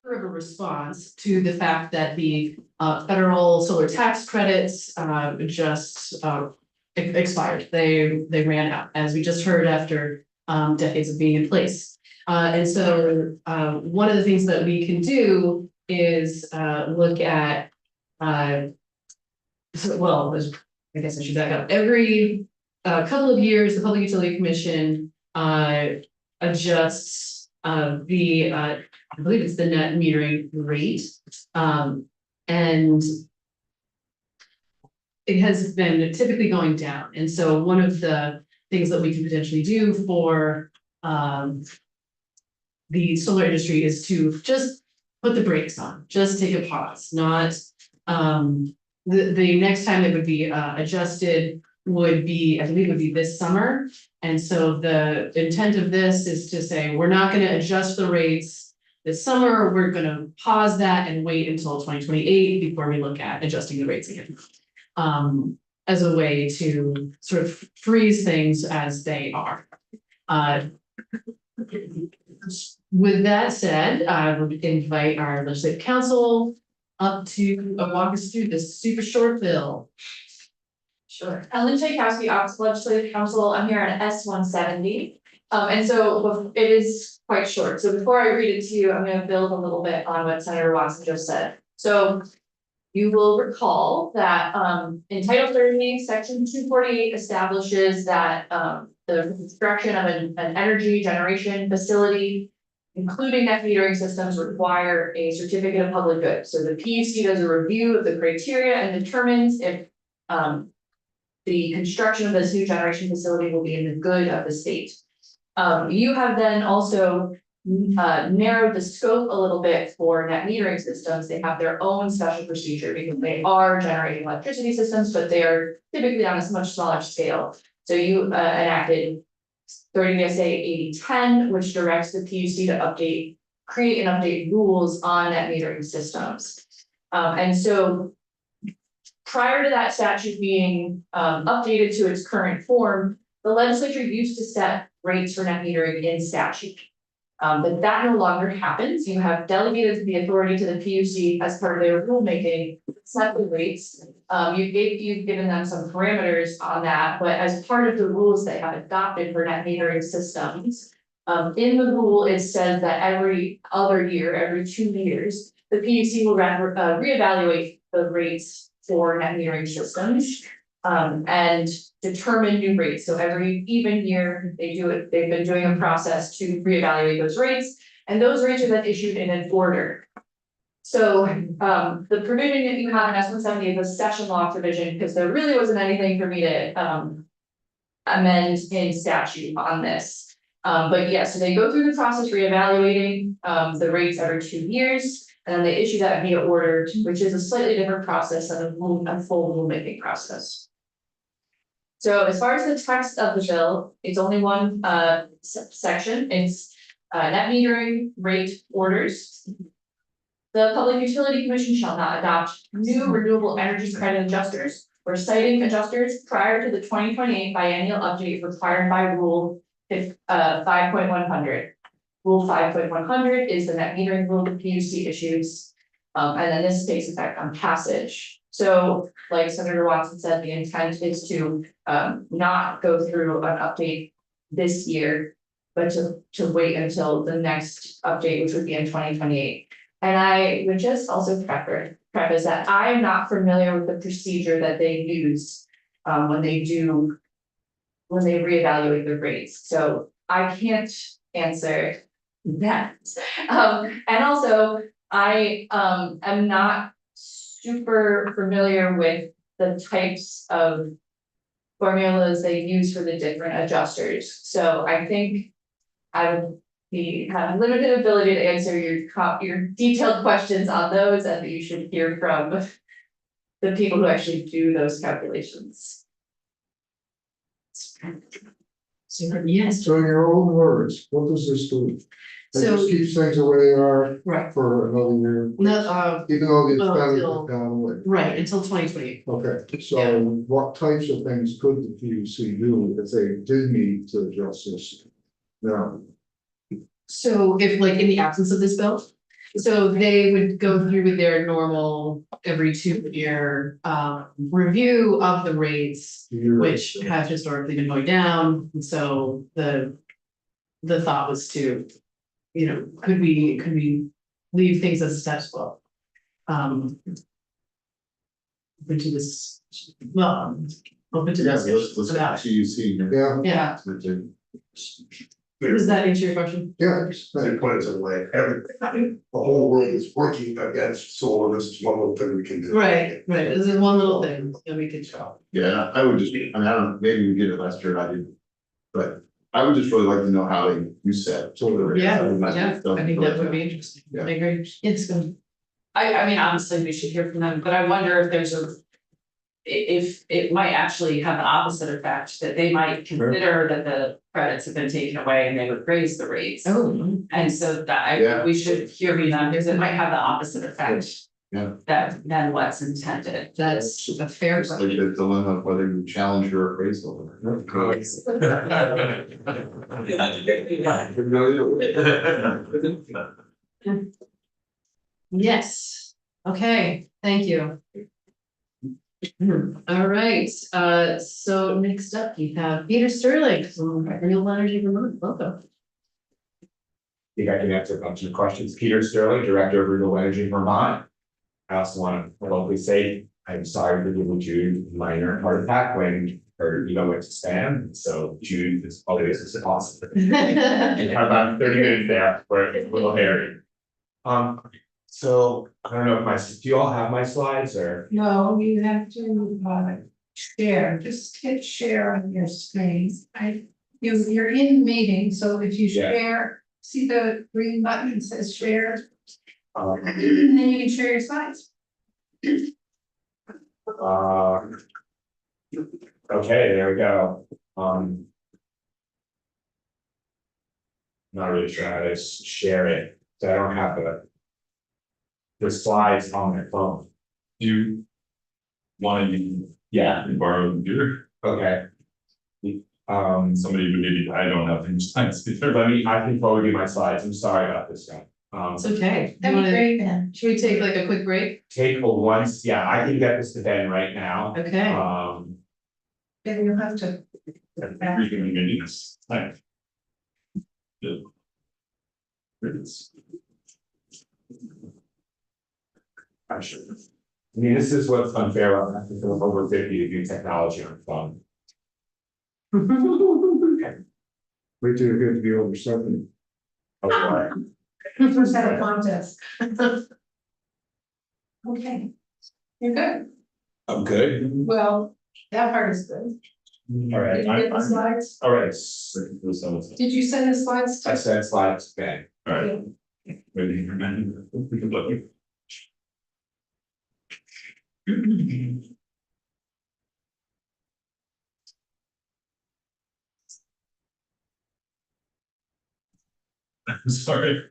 of a response to the fact that the federal solar tax credits just expired. They ran out, as we just heard, after decades of being in place. And so one of the things that we can do is look at well, I guess I should back up. Every couple of years, the Public Utility Commission adjusts I believe it's the net metering rate. And it has been typically going down. And so one of the things that we can potentially do for the solar industry is to just put the brakes on, just take a pause, not the next time it would be adjusted would be, I believe it would be this summer. And so the intent of this is to say, we're not going to adjust the rates this summer, we're going to pause that and wait until 2028 before we look at adjusting the rates again. As a way to sort of freeze things as they are. With that said, I would invite our legislative counsel up to walk us through this super short bill. Sure. Ellen Tchaikovsky, Office of Legislative Counsel. I'm here on S-170. And so it is quite short. So before I read it to you, I'm going to build a little bit on what Senator Watson just said. So you will recall that in Title 30, Section 248 establishes that the construction of an energy generation facility, including net metering systems, require a certificate of public good. So the PUC does a review of the criteria and determines if the construction of this new generation facility will be in the good of the state. You have then also narrowed the scope a little bit for net metering systems. They have their own special procedure because they are generating electricity systems, but they are typically on a much smaller scale. So you enacted 30 SA 8010, which directs the PUC to create and update rules on net metering systems. And so prior to that statute being updated to its current form, the legislature used to set rates for net metering in statute. But that no longer happens. You have delegated the authority to the PUC as part of their rulemaking, set the rates. You've given them some parameters on that, but as part of the rules they have adopted for net metering systems, in the rule, it says that every other year, every 2 years, the PUC will reevaluate the rates for net metering systems and determine new rates. So every even year they do it, they've been doing a process to reevaluate those rates, and those rates are then issued in an order. So the provision that you have in S-170 is a session law provision, because there really wasn't anything for me to amend in statute on this. But yeah, so they go through the process reevaluating the rates every 2 years. And then they issue that via order, which is a slightly different process than a full rulemaking process. So as far as the text of the bill, it's only one section. It's net metering rate orders. The Public Utility Commission shall not adopt new renewable energy credit adjusters or siting adjusters prior to the 2028 biennial update required by Rule 5.100. Rule 5.100 is the net metering rule the PUC issues, and then this takes effect on passage. So, like Senator Watson said, the intent is to not go through an update this year, but to wait until the next update, which would be in 2028. And I would just also preface that I am not familiar with the procedure that they use when they reevaluate the rates. So I can't answer that. And also I am not super familiar with the types of formulas they use for the different adjusters. So I think I would have limited ability to answer your detailed questions on those, and that you should hear from the people who actually do those calculations. Yes. So in your own words, what does this do? It So just keeps things the way they are right. for another year, No, even though the expenses until- have gone away. right, until 2028. Okay, so Yeah. what types of things could the PUC do if they did need to adjust this? No, So if like in the absence of this bill, So they would go through with their normal every 2-year review of the rates, which have historically been going down. And so the thought was to, could we leave things as a status quo? Open to this, well, open to Yeah, this. let's about it. TUC. Yeah, does that answer your question? Yeah. They put it away, everything, the whole world is working against solar, this is one little thing we can do. Right, this is one little thing that we could show. Yeah, I would just, I don't, maybe we did it last year, I didn't. But I would just really like to know how you said. Yeah, I think that would be interesting. Yeah. I agree. It's good. I mean, honestly, we should hear from them, but I wonder if there's if it might actually have the opposite effect, that they might consider that the credits have been taken away and they would raise the rates. Oh. And so that Yeah. we should hear from them, because it might have the opposite effect. Yeah. Than what's intended. That's a fair It's like question. the dilemma of whether you challenge your appraisal. Yes, okay, thank you. All right, so next up we have Peter Sterling from Renewable Energy Vermont, welcome. think I can answer a bunch of questions. Peter Sterling, Director of Renewable Energy Vermont. I also want to publicly say, I'm sorry for giving Jude a minor heart attack when her ego went to spam. So Jude is probably this is awesome. And have about 30 minutes there where it's a little hairy. So I don't know if do you all have my slides or? No, you have to share, just hit share on your screen. You're in meeting, so if you Yeah. share, see the green button that says share, Um, and then you can share your slides. Okay, there we go. Not really sure how to share it, so I don't have the slides on my phone. You want to Yeah, borrow a computer? okay. Somebody who maybe I don't have any science either. I can forward you my slides, I'm sorry about this guy. It's okay. You That'd be wanna- great, Ben. Should we take like a quick break? Take a once, yeah, I can get this to Ben right now. Okay, Then you'll have to. Freaking minutes. Hi. Yeah. It's- I should. I mean, this is what's unfair, about having to go over 50 to do technology on phone. Wait till you get to be over 70. Oh, boy. First have a contest. Okay. You're good. I'm good. Well, that part is good. All right, Did you get the slides? all right, Did you send the slides I to? sent slides to Ben. All right. Ready for man? We can look. I'm sorry.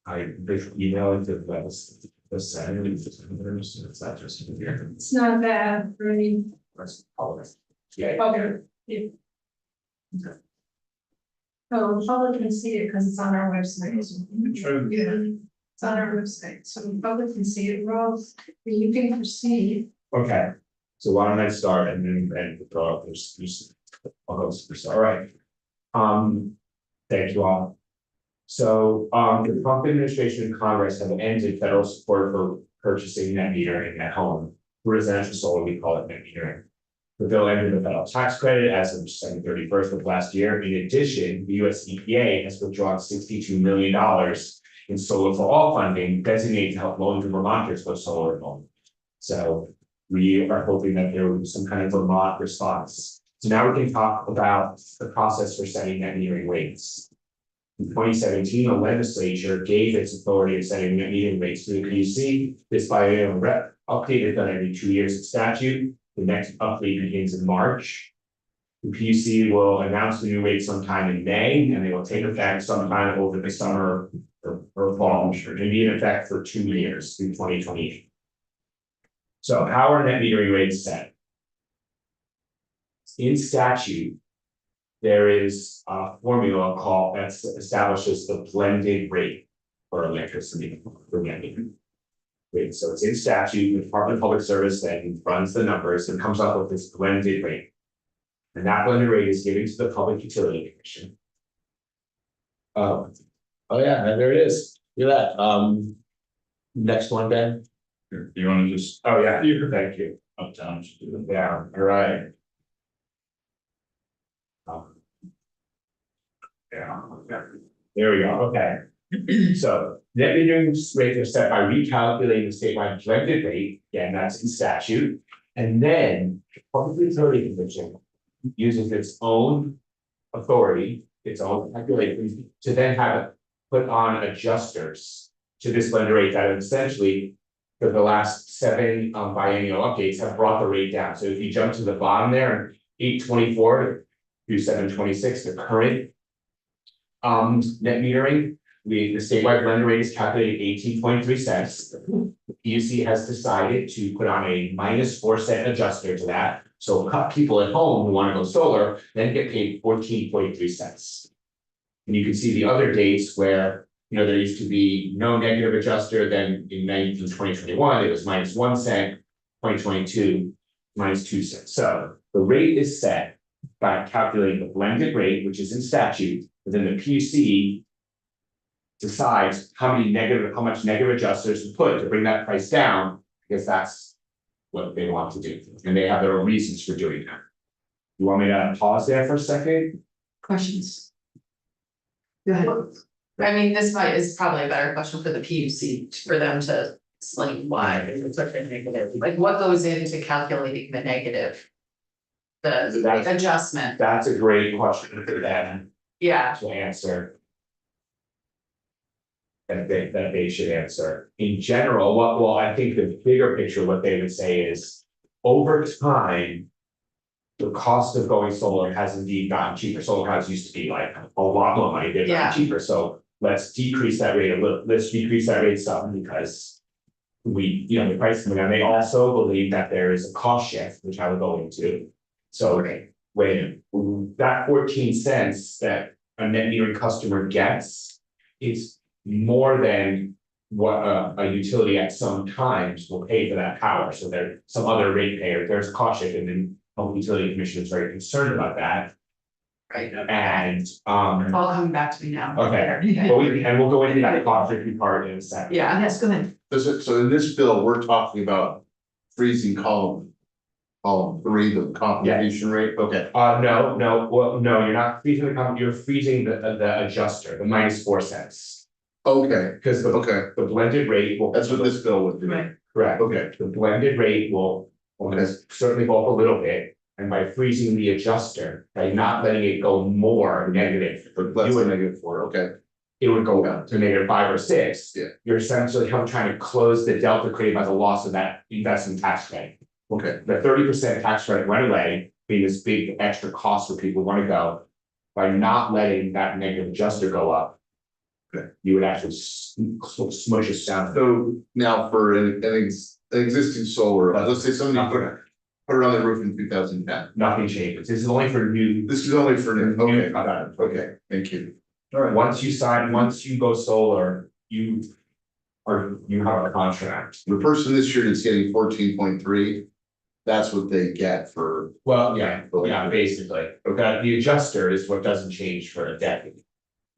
I this email it to the Senate, it's not just here. It's not bad, really. That's all right. Yeah, Okay. Yeah. So the public can see it because it's on our website. Yeah, it's on our website, so the public can see it, Rose, you can proceed. okay, so why don't I start and then throw up, there's, I'll go first, all right. Thank you all. So, the Trump administration and Congress have ended federal support for purchasing net metering at home. For residential solar, we call it net metering. The bill ended the federal tax credit as of December 31st of last year. In addition, the US EPA has withdrawn $62 million in solar for all funding designated to help low-income Vermonters go solar at home. So We are hoping that there will be some kind of Vermont response. So now we can talk about the process for setting net metering rates. In 2017, the legislature gave its authority of setting net metering rates to the PUC. This biennial update is done every 2 years in statute. The next update begins in March. The PUC will announce the new rates sometime in May, and they will take effect sometime over the summer or fall, and be in effect for 2 years through 2028. So how are net metering rates set? In statute, there is a formula called that establishes the blended rate for electricity for net metering. Rate. So it's in statute, the Department of Public Service then runs the numbers and comes up with this blended rate. And that blended rate is given to the Public Utility Commission. Oh yeah, and there it is. Look at that. Next one, Ben. Here, you wanna just Oh, yeah, thank you. up down, just do it. Down, all right. Yeah, there we go, okay. So net metering rates are set by recalculating the statewide blended rate, again, that's in statute. And then the Public Utility Commission uses its own authority, its own calculations, to then have it put on adjusters to this blended rate that essentially, for the last 7 biennial updates, have brought the rate down. So if you jump to the bottom there, 824 through 726, the current net metering, the statewide blended rate is calculated 18.3 cents. The PUC has decided to put on a -4 cent adjuster to that. So people at home who want to go solar then get paid 14.3 cents. And you can see the other dates where, you know, there used to be no negative adjuster, then in 2021, it was -1 cent, 2022, -2 cents. So the rate is set by calculating the blended rate, which is in statute, but then the PUC decides how much negative adjusters to put to bring that price down, because that's what they want to do, and they have their own reasons for doing that. You want me to pause there for a second? Questions? Go ahead. I mean, is probably a better question for the PUC, for them to explain why it's such a negative, like what goes into calculating the negative? The That's- adjustment, That's a great question for them yeah, to answer. That they should answer. In general, well, I think the bigger picture, what they would say is, over time. The cost of going solar has indeed gotten cheaper. Solar houses used to be like a lot more money, they've Yeah. gotten cheaper, so let's decrease that rate a little, let's decrease that rate some because. We, you know, the price, and they also believe that there is a cost shift, which I will go into. So when that 14 cents that a net metering customer gets is more than what a utility at some times will pay for that power. So there's some other rate payer, there's a cost shift, and then Public Utility Commission is very concerned about that. right, And it's all coming back to me now. okay, well, we'll go into that cost shift part in a second. Yeah, Yes, go ahead. So in this bill, we're talking about freezing column 3, the compensation rate, okay. No, well, no, you're not freezing the company, you're freezing the adjuster, the -4 cents. Okay, Because okay, the blended rate will. that's what this bill would do. Right. Correct, Okay, the blended rate will certainly go up a little bit, and by freezing the adjuster, by not letting it go more negative. but less than -4, okay, It would go up to -5 or 6. Yeah. You're essentially trying to close the delta created by the loss of that investment tax credit. okay, The 30% tax credit went away, being this big extra cost for people who want to go. By not letting that negative adjuster go up. Okay. You would actually smush it down. so now for an existing solar, let's say somebody put it on the roof in 2010. Nothing changes. This is only for new. This is only for new, okay, Got got it, okay, thank you. Once you go solar, you have a contract. The person this year that's getting 14.3, that's what they get for, Well, yeah, basically. Okay, the adjuster is what doesn't change for a decade.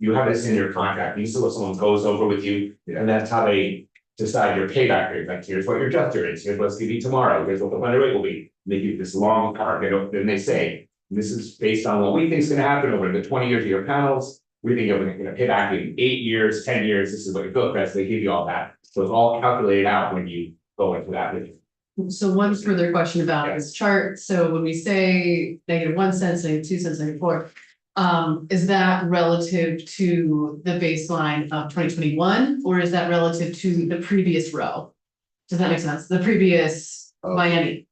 You have this in your contract, you see what someone goes over with you, and that's how they decide your payback period, like here's what your adjuster is, here's what's gonna be tomorrow, here's what the blended rate will be. They give this long card, then they say, this is based on what we think is gonna happen over the 20 years of your panels. We think you're gonna pay back in 8 years, 10 years, this is what your bill credits, they give you all that. So it's all calculated out when you go into that with So one further question about this chart, so when we say -1 cent, -2 cents, -4. Is that relative to the baseline of 2021, or is that relative to the previous row? Does that make sense? The previous biennium,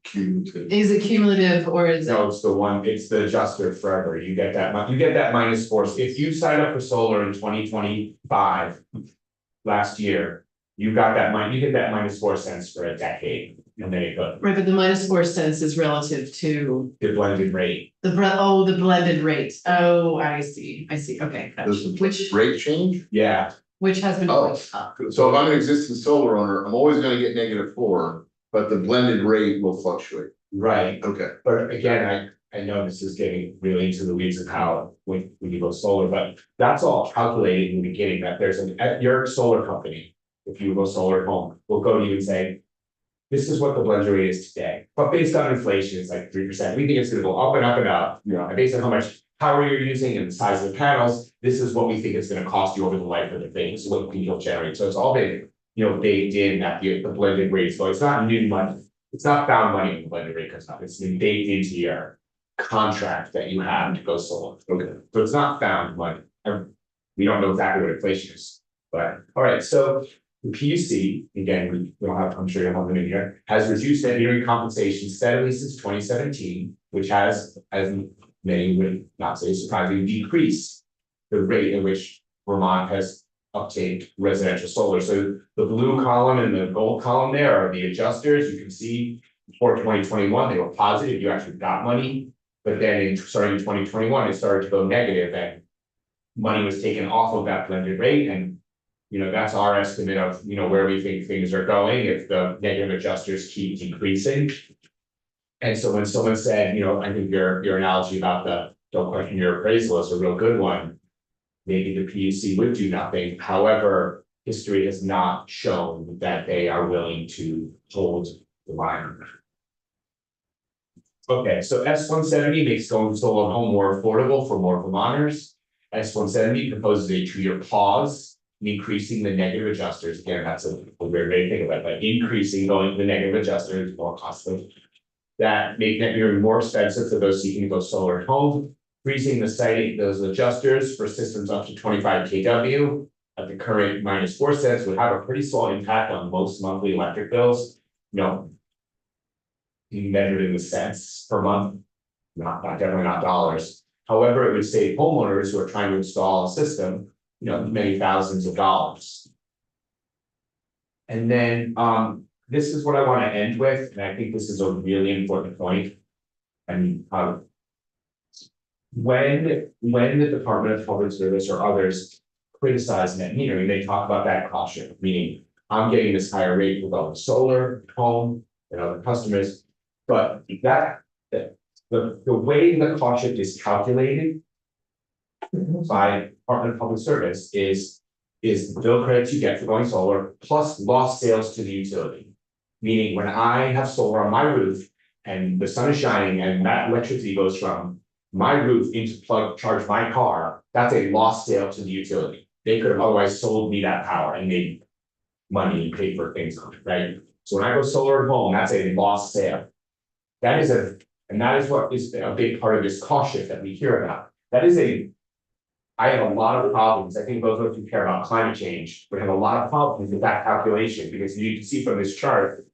Cumulative. is it cumulative or is it? No, it's the one, it's the adjuster forever, you get that, you get that -4, if you sign up for solar in 2025. Last year, you got that you get that -4 cents for a decade, and then it goes, Right, but the -4 cents is relative to the blended rate. the the blended rate. Oh, I see, okay. Gotcha. Does the Which rate change? Yeah, has been Oh. going up. So if I'm an existing solar owner, I'm always gonna get -4, but the blended rate will fluctuate. right, Okay. but again, I know this is getting really into the weeds of how, when you go solar, but that's all calculated in the beginning, that there's at your solar company. If you go solar at home, will go to you and say, this is what the blended rate is today, but based on inflation, it's like 3%, we think it's gonna go up and up and up. Yeah. And based on how much power you're using and the size of the panels, this is what we think it's gonna cost you over the life of the thing, so what you'll generate, so it's all been, baked in at the blended rate, so it's not new money. It's not found money in the blended rate, because it's been baked into your contract that you have to go solar. Okay. So it's not found money, we don't know exactly what inflation is, but, alright, so. The PUC, again, we don't have, I'm sure you'll have them in here, has reduced net metering compensation steadily since 2017, which has, as many would not say surprisingly, decreased. The rate at which Vermont has uptake residential solar, so the blue column and the gold column there are the adjusters, you can see. Before 2021, they were positive, you actually got money, but then starting in 2021, it started to go negative and. Money was taken off of that blended rate and. That's our estimate of, where we think things are going, if the negative adjusters keep decreasing. And so when someone said, I think your analogy about the, don't question your appraisal is a real good one. Maybe the PUC would do nothing, however, history has not shown that they are willing to hold the line. Okay, so S-170 makes going solar at home more affordable for more Vermonters. S-170 proposes a 2-year pause. Increasing the negative adjusters, again, that's a weird way to think about it, but increasing going to the negative adjusters more costly. That make net metering more expensive for those seeking to go solar at home, freezing the site, those adjusters for systems up to 25 kW. At the current -4 cents would have a pretty small impact on most monthly electric bills. Measured in the cents per month, not definitely not dollars. However, it would save homeowners who are trying to install a system. Many thousands of dollars. And then, this is what I want to end with, and I think this is a really important point. I mean, when the Department of Public Service or others criticize net metering, they talk about that cost share, meaning I'm getting this higher rate for going solar, home, and other customers. But the way the cost shift is calculated by Department of Public Service is the bill credits you get for going solar plus lost sales to the utility. Meaning when I have solar on my roof and the sun is shining and that electricity goes from my roof into charge my car, that's a lost sale to the utility. They could have otherwise sold me that power and made money and paid for things on it, right? So when I go solar at home, that's a lost sale. That is what is a big part of this cost shift that we hear about. I have a lot of problems. I think those of us who care about climate change would have a lot of problems with that calculation, because you can see from this chart.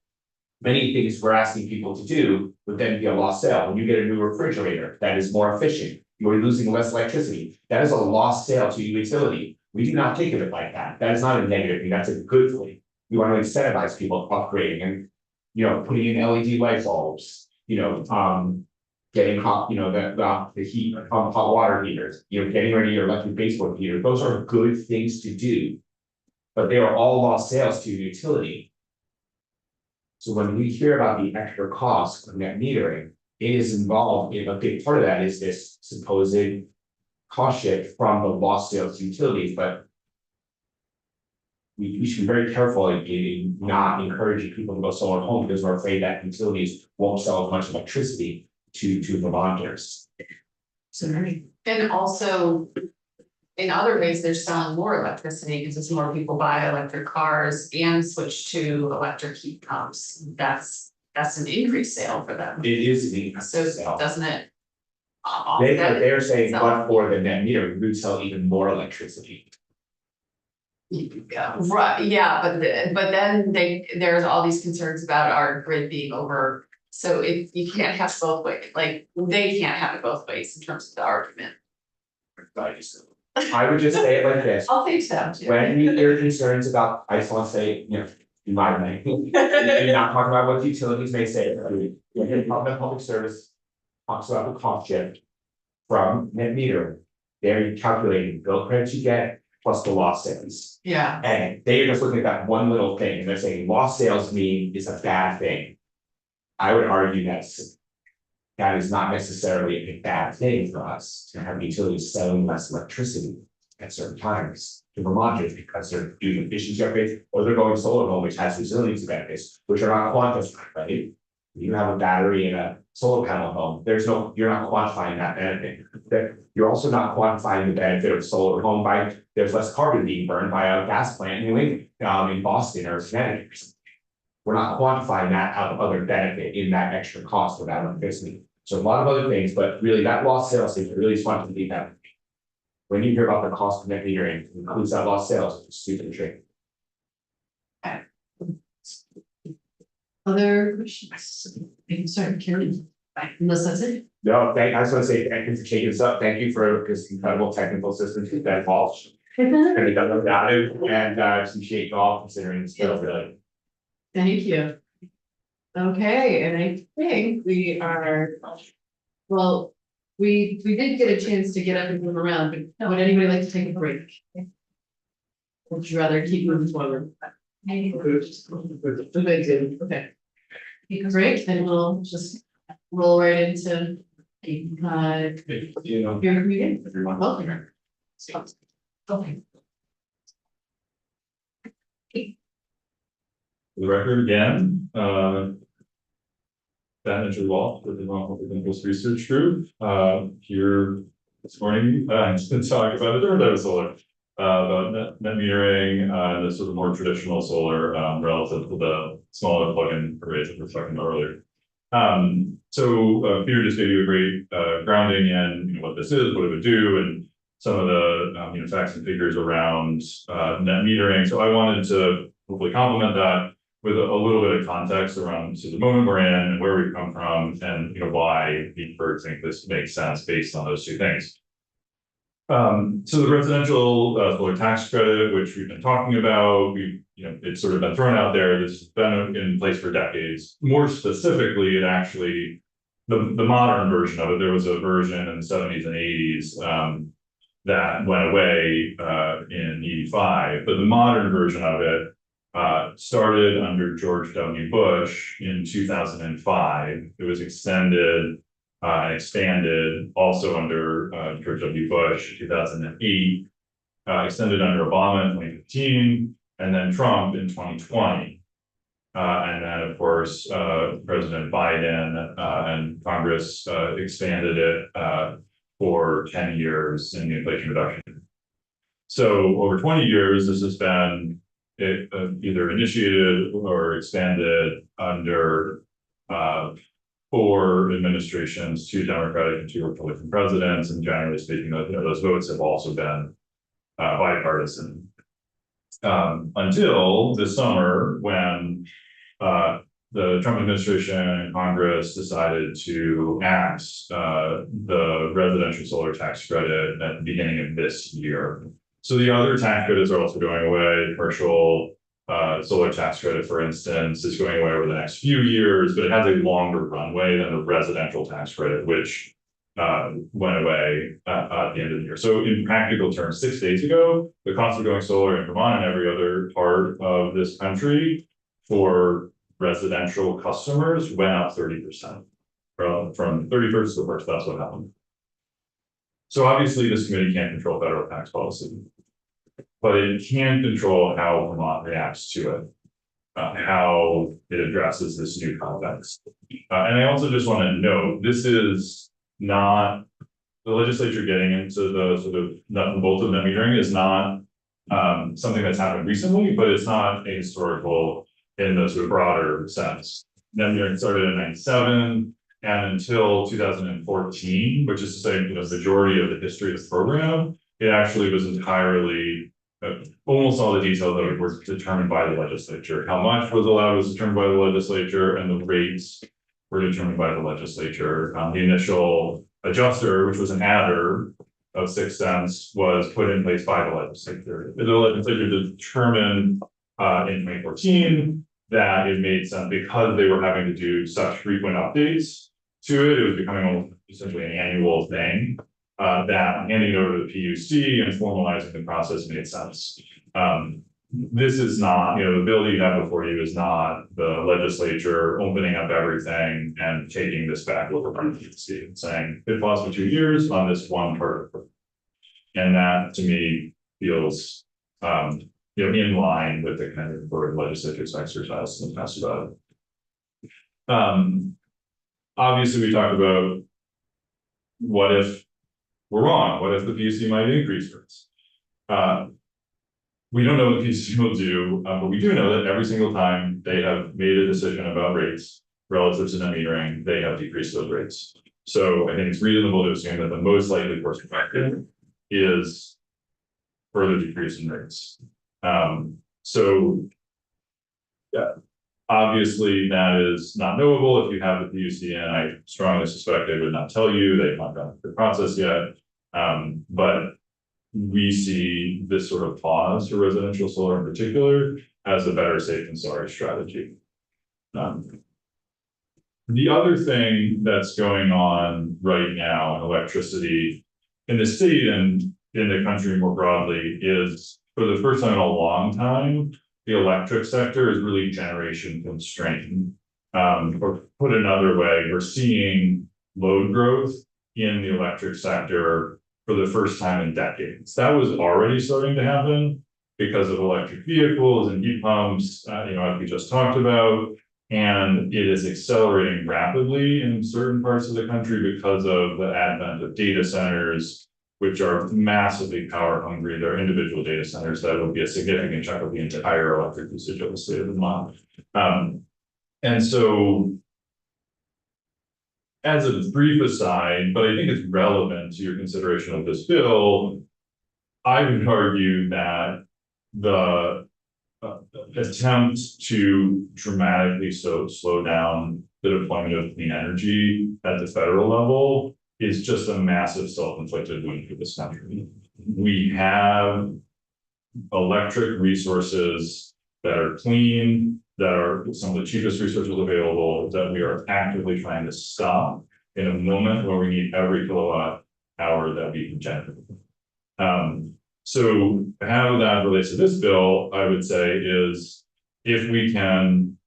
Many things we're asking people to do would then be a lost sale. When you get a new refrigerator that is more efficient, you're losing less electricity. That is a lost sale to your utility. We do not think of it like that. That is not a negative thing, that's a good thing. We want to incentivize people upgrading and, putting in LED light bulbs, getting hot, the heat, hot water heaters, getting rid of your electric baseboard heater. Those are good things to do. But they are all lost sales to the utility. So when we hear about the extra cost of net metering, it is involved in a big part of that is this supposed cost shift from the lost sales to utilities, but we should be very careful in not encouraging people to go solar at home, because we're afraid that utilities won't sell as much electricity to Vermonters. Sorry. And also, in other ways, they're selling more electricity because as more people buy electric cars and switch to electric heat pumps, that's an increased sale for them. It is an increase So sale. doesn't it? They're saying, but for the net meter, we would sell even more electricity. Yeah, right, yeah, but then there's all these concerns about our grid being over. So if you can't have both ways, like, they can't have it both ways in terms of the argument. I would just say it like this, I'll think so too. when you hear concerns about, I just wanna say, in my opinion. And not talking about what utilities may say, when the Department of Public Service talks about the cost shift from net meter, they're calculating bill credits you get plus the lost sales. Yeah, And they're just looking at that one little thing, and they're saying lost sales mean is a bad thing. I would argue that is not necessarily a bad thing for us to have utilities selling less electricity at certain times to Vermonters because they're doing efficiency upgrades, or they're going solar home, which has resiliency benefits, which are not quantified, right? You have a battery in a solar panel home, you're not quantifying that benefit. You're also not quantifying the benefit of solar home by, there's less carbon being burned by a gas plant in New England, in Boston or Connecticut or something. We're not quantifying that other benefit in that extra cost of that electricity. So a lot of other things, but really that lost sales thing really just wanted to be that. When you hear about the cost of net metering, it includes that lost sales, it's a stupid trick. Other questions? Sorry, Karen, unless that's it. No, I just want to say thank you for taking this up. Thank you for this incredible technical assistance that involves. And it doesn't value and appreciate you all considering this bill really. Thank you. Okay, and I think we are, well, we did get a chance to get up and move around, but would anybody like to take a break? Would you rather keep moving forward? Okay, okay. Take a break, then we'll just roll right into You know, your meeting. everyone. Welcome. Okay. For the record again, Dan Interwalt with the Vermont Public Interest Research Group, here this morning, to talk about a different type of solar. About net metering, the sort of more traditional solar, relative to the smaller plug-in arrays that we were talking about earlier. So Peter just gave you a great grounding in what this is, what it would do, and some of the facts and figures around net metering. So I wanted to hopefully complement that with a little bit of context around the moment we're in and where we've come from, and why people think this makes sense based on those two things. So the residential solar tax credit, which we've been talking about, it's sort of been thrown out there. This has been in place for decades. More specifically, it actually, the modern version of it, there was a version in the 70s and 80s that went away in 85, but the modern version of it started under George W. Bush in 2005. It was extended and expanded also under George W. Bush in 2008, extended under Obama in 2015, and then Trump in 2020. And then, of course, President Biden and Congress expanded it for 10 years in the Inflation Reduction. So over 20 years, this has been either initiated or expanded under 4 administrations, 2 Democratic and 2 Republican presidents, and generally speaking, those votes have also been bipartisan. Until this summer, when the Trump administration and Congress decided to axe the residential solar tax credit at the beginning of this year. So the other tax credits are also going away. Commercial solar tax credit, for instance, is going away over the next few years, but it has a longer runway than the residential tax credit, which went away at the end of the year. So in practical terms, 6 days ago, the cost of going solar in Vermont and every other part of this country for residential customers went up 30%. From 31st to 1st, that's what happened. So obviously this committee can't control federal tax policy, but it can control how Vermont reacts to it, how it addresses this new context. And I also just want to note, this is not the legislature getting into the sort of nut and bolts of net metering is not something that's happened recently, but it's not ahistorical in the sort of broader sense. Net metering started in '97 and until 2014, which is to say, you know, the majority of the history of the program, it actually was entirely almost all the details that were determined by the legislature. How much was allowed was determined by the legislature, and the rates were determined by the legislature. The initial adjuster, which was an adder of 6 cents, was put in place by the legislature. The legislature determined in 2014 that it made sense because they were having to do such frequent updates to it. It was becoming almost essentially an annual thing. That handing it over to the PUC and formalizing the process made sense. This is not, you know, the bill that you have before you is not the legislature opening up everything and taking this back over from the PUC and saying it paused for 2 years on this one part. And that to me feels, you know, in line with the kind of board legislature's exercise in the past about it. Obviously, we talked about what if we're wrong? What if the PUC might increase rates? We don't know what the PUC will do, but we do know that every single time they have made a decision about rates relative to net metering, they have decreased those rates. So I think it's reasonable to assume that the most likely course of action is further decrease in rates. So yeah, obviously that is not knowable if you have the PUC, and I strongly suspect they would not tell you. They've not gone through the process yet. But we see this sort of pause for residential solar in particular as a better safe than sorry strategy. The other thing that's going on right now in electricity in the state and in the country more broadly is, for the first time in a long time, the electric sector is really generation constrained. Or put another way, we're seeing load growth in the electric sector for the first time in decades. That was already starting to happen because of electric vehicles and heat pumps, you know, as we just talked about. And it is accelerating rapidly in certain parts of the country because of the advent of data centers, which are massively power hungry. They're individual data centers that will be a significant chunk of the entire electric usage of the state of Vermont. And so, as a brief aside, but I think it's relevant to your consideration of this bill, I would argue that the attempt to dramatically slow down the deployment of clean energy at the federal level is just a massive self-inflicted wound for this country. We have electric resources that are clean, that are some of the cheapest resources available, that we are actively trying to stop in a moment where we need every kilowatt hour that we can generate. So how that relates to this bill, I would say, is if we can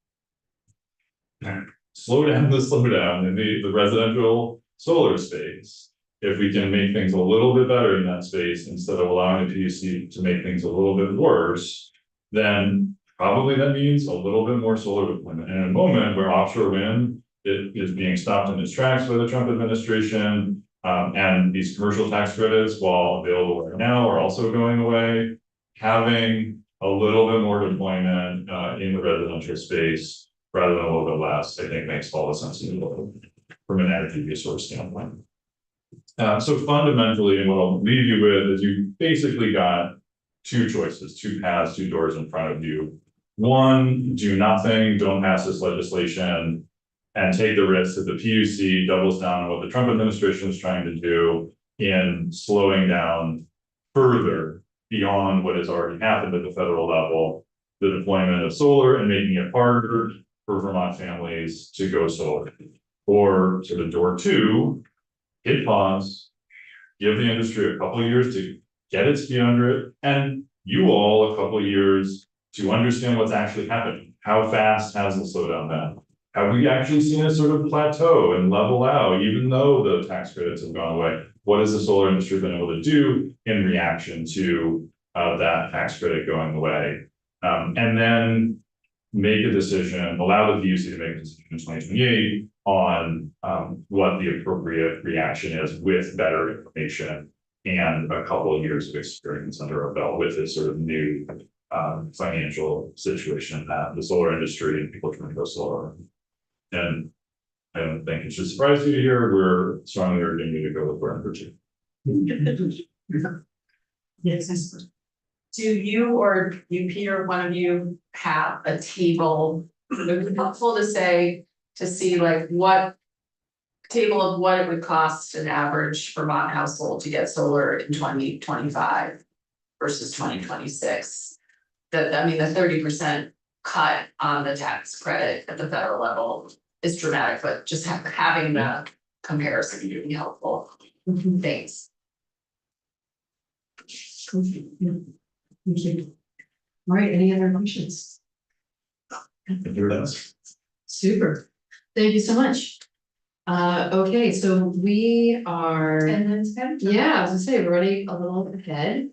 slow down in the residential solar space, if we can make things a little bit better in that space instead of allowing the PUC to make things a little bit worse, then probably that means a little bit more solar deployment. And in a moment where offshore wind is being stopped in its tracks by the Trump administration, and these commercial tax credits, while available right now, are also going away, having a little bit more deployment in the residential space rather than a little bit less, I think makes all the sense in the world from an energy resource standpoint. So fundamentally, and what I'll leave you with is you basically got two choices, two paths, two doors in front of you. One, do nothing, don't pass this legislation, and take the risk that the PUC doubles down on what the Trump administration is trying to do in slowing down further beyond what has already happened at the federal level, the deployment of solar, and making it harder for Vermont families to go solar. Or sort of door two, hit pause, give the industry a couple of years to get its feet under it, and you all a couple of years to understand what's actually happening. How fast has the slowdown been? Have we actually seen a sort of plateau and level out, even though the tax credits have gone away? What has the solar industry been able to do in reaction to that tax credit going away? And then make a decision, allow the PUC to make a decision in 2028 on what the appropriate reaction is with better information and a couple of years of experience under our belt with this sort of new financial situation that the solar industry and people trying to go solar. And I don't think it should surprise you to hear we're strongly urging you to go with number 2. Yes. Do you or you, Peter, one of you have a table? It would be helpful to say, to see like what. Table of what it would cost an average Vermont household to get solar in 2025 versus 2026. That, I mean, the 30% cut on the tax credit at the federal level is dramatic, but just having the comparison would be helpful. Thanks. Thank you. All right, any other questions? Super, thank you so much. Okay, so we are. And then ten. Yeah, I was gonna say, we're running a little ahead.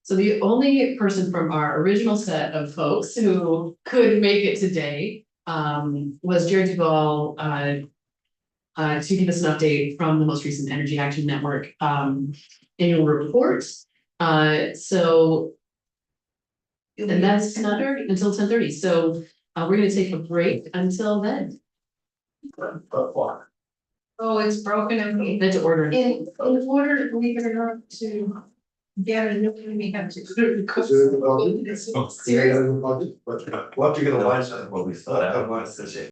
So the only person from our original set of folks who could make it today was Jared Duval to give us an update from the most recent Energy Action Network annual report. So and that's not until 10:30. So we're gonna take a break until then. Oh, it's broken and Then to order. in order, believe it or not, to get a new one, we have to. Is there a budget? But we'll have to get a license. What we thought.